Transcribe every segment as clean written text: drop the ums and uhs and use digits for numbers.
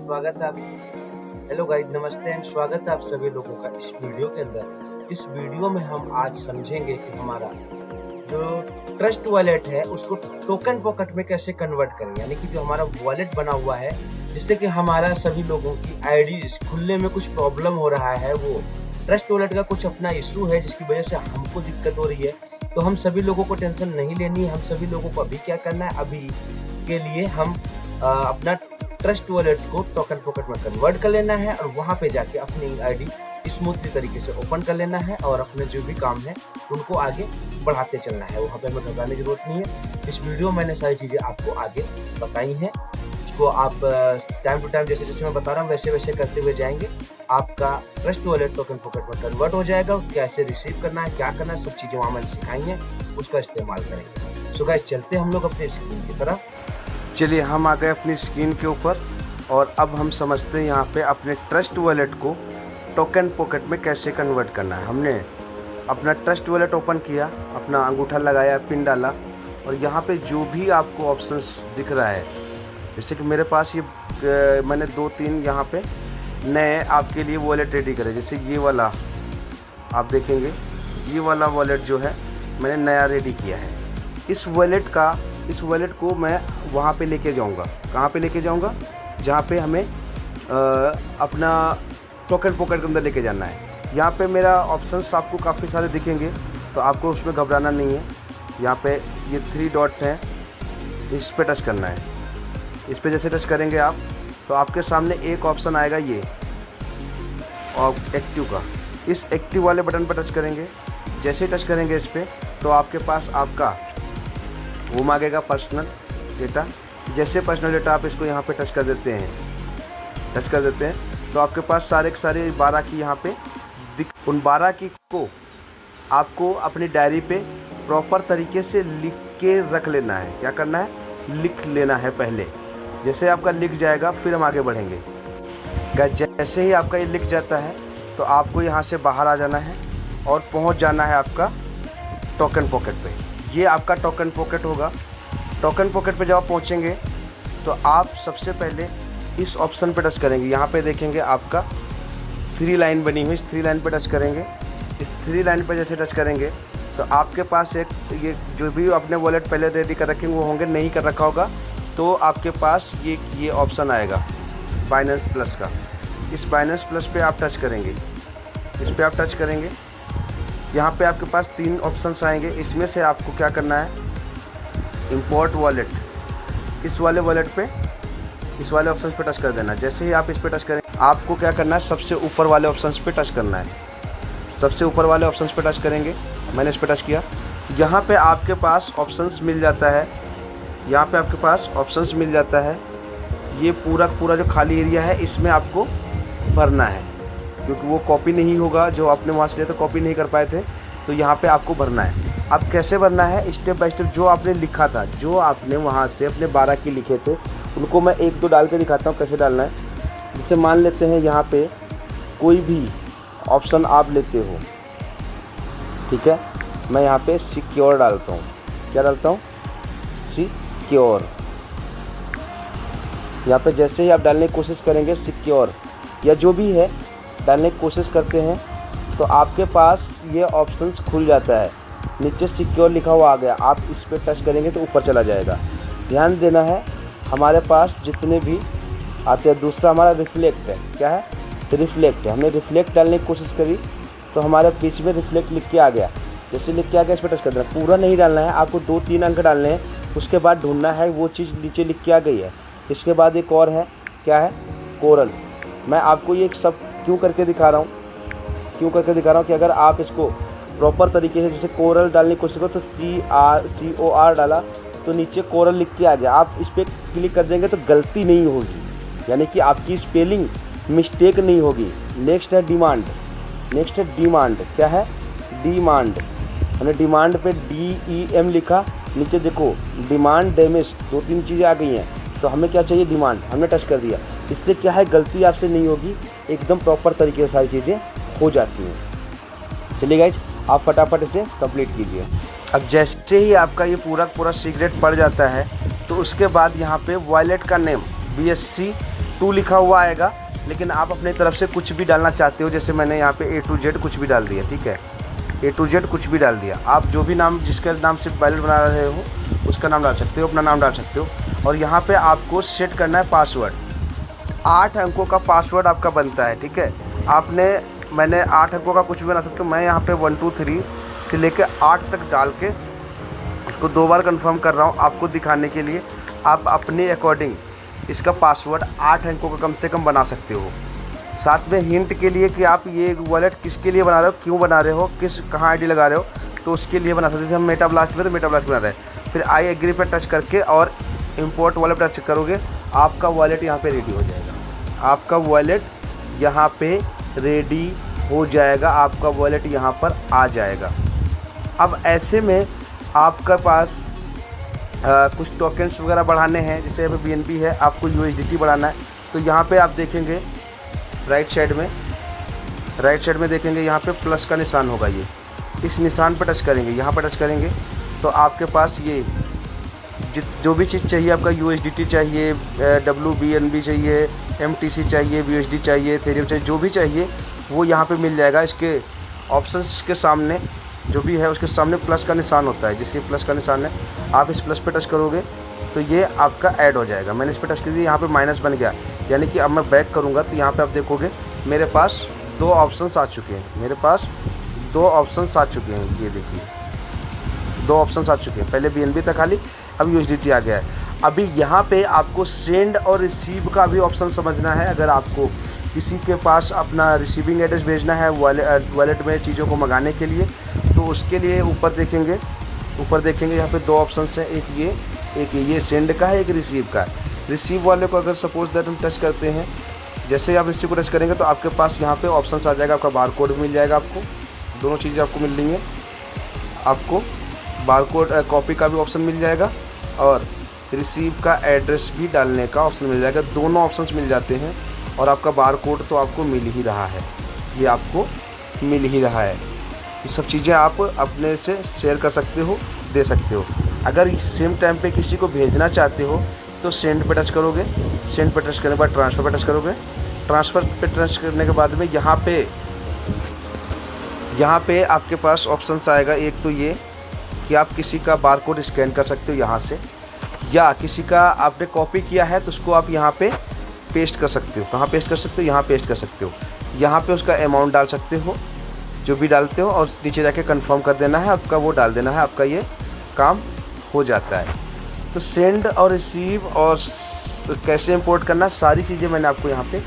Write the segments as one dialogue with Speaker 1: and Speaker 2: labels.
Speaker 1: स्वागत है आप। हेलो गाइस, नमस्ते एंड स्वागत है आप सभी लोगों का इस वीडियो के अंदर। इस वीडियो में हम आज समझेंगे कि हमारा जो ट्रस्ट वॉलेट है उसको टोकन पॉकेट में कैसे कन्वर्ट करें, यानी कि जो हमारा वॉलेट बना हुआ है जिससे कि हमारा सभी लोगों की आईडी खुलने में कुछ प्रॉब्लम हो रहा है, वो ट्रस्ट वॉलेट का कुछ अपना इशू है जिसकी वजह से हमको दिक्कत हो रही है। तो हम सभी लोगों को टेंशन नहीं लेनी है। हम सभी लोगों को अभी क्या करना है, अभी के लिए हम अपना ट्रस्ट वॉलेट को टोकन पॉकेट में कन्वर्ट कर लेना है और वहां पे जाके अपनी आईडी स्मूथली तरीके से ओपन कर लेना है और अपने जो भी काम है उनको आगे बढ़ाते चलना है। वहाँ पे हमें घबराने की जरूरत नहीं है। इस वीडियो में मैंने सारी चीज़ें आपको आगे बताई हैं, उसको आप टाइम टू टाइम जैसे जैसे मैं बता रहा हूँ वैसे वैसे करते हुए जाएंगे। आपका ट्रस्ट वॉलेट टोकन पॉकेट में कन्वर्ट हो जाएगा। कैसे रिसीव करना है, क्या करना है, सब चीज़ें वहाँ मैंने सिखाई हैं, उसका इस्तेमाल करेंगे। सो गाइस, चलते हम लोग अपने स्क्रीन की तरफ।
Speaker 2: चलिए, हम आ गए अपनी स्क्रीन के ऊपर और अब हम समझते हैं यहाँ पे अपने ट्रस्ट वॉलेट को टोकन पॉकेट में कैसे कन्वर्ट करना है। हमने अपना ट्रस्ट वॉलेट ओपन किया, अपना अंगूठा लगाया, पिन डाला और यहाँ पे जो भी आपको ऑप्शंस दिख रहा है, जैसे कि मेरे पास ये मैंने 2-3 यहाँ पे नए आपके लिए वॉलेट रेडी करे। जैसे ये वाला आप देखेंगे, ये वाला वॉलेट जो है मैंने नया रेडी किया है। इस वॉलेट को मैं वहाँ पे लेके जाऊँगा। कहाँ पे लेके जाऊँगा? जहाँ पे हमें अपना टोकन पॉकेट के अंदर लेके जाना है। यहाँ पे मेरा ऑप्शंस आपको काफ़ी सारे दिखेंगे, तो आपको उसमें घबराना नहीं है। यहाँ पे ये 3 डॉट हैं, इस पे टच करना है। इस पे जैसे टच करेंगे आप तो आपके सामने एक ऑप्शन आएगा ये और एक्टिव का। इस एक्टिव वाले बटन पर टच करेंगे। जैसे ही टच करेंगे इस पर तो आपके पास आपका वो मांगेगा पर्सनल डेटा। जैसे पर्सनल डेटा आप इसको यहाँ पे टच कर देते हैं तो आपके पास सारे के सारे 12 की यहाँ पे उन 12 की को आपको अपनी डायरी पे प्रॉपर तरीके से लिख के रख लेना है। क्या करना है? लिख लेना है पहले। जैसे आपका लिख जाएगा फिर हम आगे बढ़ेंगे। जैसे ही आपका ये लिख जाता है तो आपको यहाँ से बाहर आ जाना है और पहुँच जाना है आपका टोकन पॉकेट पे। ये आपका टोकन पॉकेट होगा। टोकन पॉकेट पे जब आप पहुँचेंगे तो आप सबसे पहले इस ऑप्शन पे टच करेंगे। यहाँ पे देखेंगे आपका 3 लाइन बनी हुई, इस 3 लाइन पे टच करेंगे। इस 3 लाइन पे जैसे टच करेंगे तो आपके पास एक ये जो भी अपने वॉलेट पहले रेडी कर रखेंगे वो होंगे, नहीं कर रखा होगा तो आपके पास ये ऑप्शन आएगा बाइनेंस प्लस का। इस बाइनेंस प्लस पे आप टच करेंगे। इस पर आप टच करेंगे, यहाँ पे आपके पास 3 ऑप्शंस आएंगे। इसमें से आपको क्या करना है, इंपोर्ट वॉलेट, इस वाले वॉलेट पे इस वाले ऑप्शन पे टच कर देना। जैसे ही आप इस पे टच करें आपको क्या करना है, सबसे ऊपर वाले ऑप्शन पे टच करना है। सबसे ऊपर वाले ऑप्शन पे टच करेंगे। मैंने इस पे टच किया। यहाँ पे आपके पास ऑप्शंस मिल जाता है। यहाँ पे आपके पास ऑप्शंस मिल जाता है। ये पूरा जो खाली एरिया है इसमें आपको भरना है, क्योंकि वो कॉपी नहीं होगा जो आपने वहाँ से लिया तो कॉपी नहीं कर पाए थे, तो यहाँ पे आपको भरना है। अब कैसे भरना है, स्टेप बाय स्टेप। जो आपने लिखा था, जो आपने वहाँ से अपने 12 की लिखे थे उनको मैं 1-2 डाल के दिखाता हूँ कैसे डालना है। जैसे मान लेते हैं यहाँ पे कोई भी ऑप्शन आप लेते हो, ठीक है। मैं यहाँ पे सिक्योर डालता हूँ। क्या डालता हूँ? सिक्योर। यहाँ पे जैसे ही आप डालने की कोशिश करेंगे सिक्योर या जो भी है डालने की कोशिश करते हैं तो आपके पास ये ऑप्शंस खुल जाता है। नीचे सिक्योर लिखा हुआ आ गया, आप इस पर टच करेंगे तो ऊपर चला जाएगा। ध्यान देना है, हमारे पास जितने भी आते हैं। दूसरा हमारा रिफ्लेक्ट है। क्या है? रिफ्लेक्ट है। हमने रिफ्लेक्ट डालने की कोशिश करी तो हमारे बीच में रिफ्लेक्ट लिख के आ गया। जैसे लिख के आ गया इस पर टच कर देना। पूरा नहीं डालना है, आपको 2-3 अंक डालने हैं। उसके बाद ढूंढना है वो चीज़ नीचे लिख के आ गई है। इसके बाद एक और है, क्या है? कोरल। मैं आपको ये सब क्यों करके दिखा रहा हूँ कि अगर आप इसको प्रॉपर तरीके से जैसे कोरल डालने की कोशिश करो तो COR डाला तो नीचे कोरल लिख के आ गया। आप इस पर क्लिक कर देंगे तो गलती नहीं होगी, यानी कि आपकी स्पेलिंग मिस्टेक नहीं होगी। नेक्स्ट है डिमांड। क्या है? डिमांड। हमने डिमांड पे DEM लिखा, नीचे देखो डिमांड डैमेज, 2-3 चीज़ें आ गई हैं। तो हमें क्या चाहिए? डिमांड। हमने टच कर दिया। इससे क्या है, गलती आपसे नहीं होगी, एकदम प्रॉपर तरीके से सारी चीज़ें हो जाती हैं। चलिए गाइज, आप फटाफट इसे कंप्लीट कीजिए। अब जैसे ही आपका ये पूरा सीक्रेट पड़ जाता है तो उसके बाद यहाँ पे वॉलेट का नेम BSC 2 लिखा हुआ आएगा, लेकिन आप अपने तरफ से कुछ भी डालना चाहते हो, जैसे मैंने यहाँ पे A to Z कुछ भी डाल दिया, ठीक है, A to Z कुछ भी डाल दिया। आप जो भी नाम, जिसके नाम से वॉलेट बना रहे हो उसका नाम डाल सकते हो, अपना नाम डाल सकते हो। और यहाँ पे आपको सेट करना है पासवर्ड। 8 अंकों का पासवर्ड आपका बनता है, ठीक है। मैंने 8 अंकों का कुछ भी बना सकते हो। मैं यहाँ पे 1 2 3 से लेके 8 तक डाल के उसको 2 बार कंफर्म कर रहा हूँ आपको दिखाने के लिए। आप अपने अकॉर्डिंग इसका पासवर्ड 8 अंकों का कम से कम बना सकते हो। साथ में हिंट के लिए कि आप ये वॉलेट किसके लिए बना रहे हो, क्यों बना रहे हो, कहाँ आईडी लगा रहे हो, तो उसके लिए बना सकते हो। जैसे हम मेटा ब्लास्ट में तो मेटा ब्लास्ट बना रहे हैं, फिर आई एग्री पर टच करके और इंपोर्ट वॉलेट टच करोगे, आपका वॉलेट यहाँ पे रेडी हो जाएगा। आपका वॉलेट यहाँ पे रेडी हो जाएगा, आपका वॉलेट यहाँ पर आ जाएगा। अब ऐसे में आपका पास कुछ टोकन्स वगैरह बढ़ाने हैं, जैसे अभी BNB है, आपको USDT बढ़ाना है, तो यहाँ पे आप देखेंगे राइट साइड में देखेंगे यहाँ पे प्लस का निशान होगा। ये इस निशान पर टच करेंगे, यहाँ पर टच करेंगे तो आपके पास ये जो भी चीज़ चाहिए, आपका USDT चाहिए, WBNB चाहिए, MTC चाहिए, USD चाहिए, एथेरियम चाहिए, जो भी चाहिए वो यहाँ पे मिल जाएगा। इसके ऑप्शंस के सामने जो भी है उसके सामने प्लस का निशान होता है। जैसे प्लस का निशान है, आप इस प्लस पे टच करोगे तो ये आपका ऐड हो जाएगा। मैंने इस पे टच कर दिया, यहाँ पे माइनस बन गया, यानी कि अब मैं बैक करूँगा तो यहाँ पे आप देखोगे मेरे पास 2 ऑप्शंस आ चुके हैं। मेरे पास 2 ऑप्शंस आ चुके हैं, ये देखिए 2 ऑप्शंस आ चुके हैं। पहले BNB था खाली, अब USDT आ गया है। अभी यहाँ पे आपको सेंड और रिसीव का भी ऑप्शन समझना है। अगर आपको किसी के पास अपना रिसीविंग एड्रेस भेजना है वॉलेट में चीज़ों को मंगाने के लिए, तो उसके लिए ऊपर देखेंगे यहाँ पे 2 ऑप्शंस हैं, एक ये सेंड का है, एक रिसीव का है। रिसीव वाले को अगर सपोज दैट हम टच करते हैं, जैसे ही आप रिसीव को टच करेंगे तो आपके पास यहाँ पे ऑप्शंस आ जाएगा, आपका बार कोड भी मिल जाएगा। आपको दोनों चीज़ें आपको मिल रही हैं, आपको बार कोड कॉपी का भी ऑप्शन मिल जाएगा और रिसीव का एड्रेस भी डालने का ऑप्शन मिल जाएगा। दोनों ऑप्शंस मिल जाते हैं और आपका बार कोड तो आपको मिल ही रहा है, ये आपको मिल ही रहा है। ये सब चीज़ें आप अपने से शेयर कर सकते हो, दे सकते हो। अगर सेम टाइम पे किसी को भेजना चाहते हो तो सेंड पे टच करोगे, सेंड पे टच करने के बाद ट्रांसफ़र पे टच करोगे, ट्रांसफ़र पे टच करने के बाद में यहाँ पे आपके पास ऑप्शंस आएगा। एक तो ये कि आप किसी का बार कोड स्कैन कर सकते हो यहाँ से, या किसी का आपने कॉपी किया है तो उसको आप यहाँ पे पेस्ट कर सकते हो। कहाँ पेस्ट कर सकते हो? यहाँ पेस्ट कर सकते हो। यहाँ पे उसका अमाउंट डाल सकते हो जो भी डालते हो और नीचे जाके कंफर्म कर देना है, आपका वो डाल देना है, आपका ये काम हो जाता है। तो सेंड और रिसीव और कैसे इंपोर्ट करना, सारी चीज़ें मैंने आपको यहाँ पे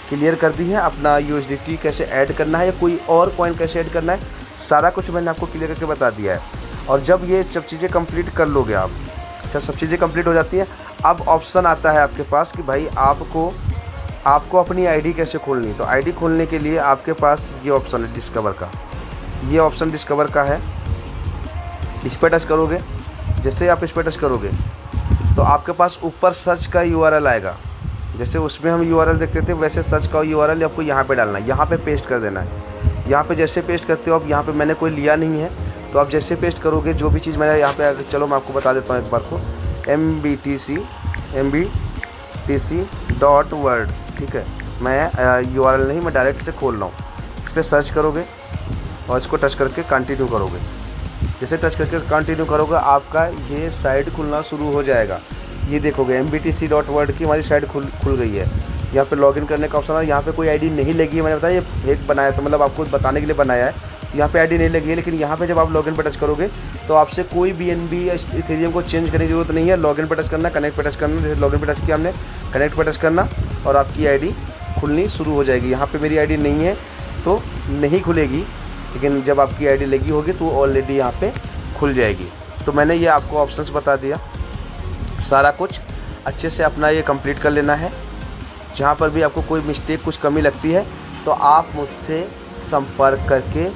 Speaker 2: क्लियर कर दी है। अपना USDT कैसे ऐड करना है या कोई और कॉइन कैसे ऐड करना है, सारा कुछ मैंने आपको क्लियर करके बता दिया है। और जब ये सब चीज़ें कंप्लीट कर लोगे आप, अच्छा सब चीज़ें कंप्लीट हो जाती हैं, अब ऑप्शन आता है आपके पास कि भाई आपको अपनी आईडी कैसे खोलनी है। तो आईडी खोलने के लिए आपके पास ये ऑप्शन है डिस्कवर का, ये ऑप्शन डिस्कवर का है। इस पर टच करोगे, जैसे आप इस पर टच करोगे तो आपके पास ऊपर सर्च का URL आएगा। जैसे उसमें हम URL देखते थे वैसे सर्च का URL आपको यहाँ पे डालना है, यहाँ पे पेस्ट कर देना है। यहाँ पे जैसे पेस्ट करते हो, अब यहाँ पे मैंने कोई लिया नहीं है तो आप जैसे पेस्ट करोगे जो भी चीज़ मैंने यहाँ पे, चलो मैं आपको बता देता हूँ एक बार को, mbtc.word, ठीक है। मैं URL नहीं, मैं डायरेक्ट से खोल रहा हूँ। इस पर सर्च करोगे और इसको टच करके कंटिन्यू करोगे। जैसे टच करके कंटिन्यू करोगे आपका ये साइट खुलना शुरू हो जाएगा। ये देखोगे mbtc.word की हमारी साइट खुल गई है। यहाँ पे लॉगिन करने का ऑप्शन है। यहाँ पे कोई आईडी नहीं लगी है, मैंने बताया ये फेक बनाया, तो मतलब आपको बताने के लिए बनाया है। यहाँ पे आईडी नहीं लगी है, लेकिन यहाँ पे जब आप लॉगिन पर टच करोगे तो आपसे कोई BNB या इथेरियम को चेंज करने की जरूरत नहीं है। लॉगिन पर टच करना, कनेक्ट पर टच करना, जैसे लॉगिन पर टच किया हमने, कनेक्ट पर टच करना और आपकी आईडी खुलनी शुरू हो जाएगी। यहाँ पे मेरी आईडी नहीं है तो नहीं खुलेगी, लेकिन जब आपकी आईडी लगी होगी तो ऑलरेडी यहाँ पे खुल जाएगी। तो मैंने ये आपको ऑप्शंस बता दिया, सारा कुछ अच्छे से अपना ये कंप्लीट कर लेना है। जहाँ पर भी आपको कोई मिस्टेक, कुछ कमी लगती है तो आप मुझसे संपर्क करके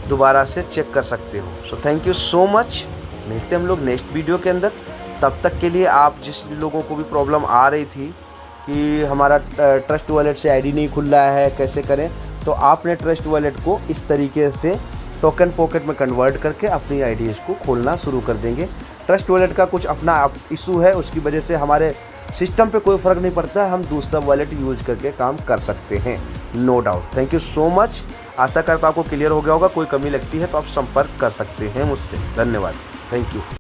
Speaker 2: दोबारा से चेक कर सकते हो। So thank you so much. मिलते हैं हम लोग नेक्स्ट वीडियो के अंदर। तब तक के लिए आप जिस लोगों को भी प्रॉब्लम आ रही थी कि हमारा ट्रस्ट वॉलेट से आईडी नहीं खुल रहा है, कैसे करें, तो आपने ट्रस्ट वॉलेट को इस तरीके से टोकन पॉकेट में कन्वर्ट करके अपनी आईडी को खोलना शुरू कर देंगे। ट्रस्ट वॉलेट का कुछ अपना इशू है, उसकी वजह से हमारे सिस्टम पे कोई फ़र्क नहीं पड़ता, हम दूसरा वॉलेट यूज करके काम कर सकते हैं, no doubt. Thank you so much. आशा करता हूँ आपको क्लियर हो गया होगा। कोई कमी लगती है तो आप संपर्क कर सकते हैं मुझसे। धन्यवाद, थैंक यू।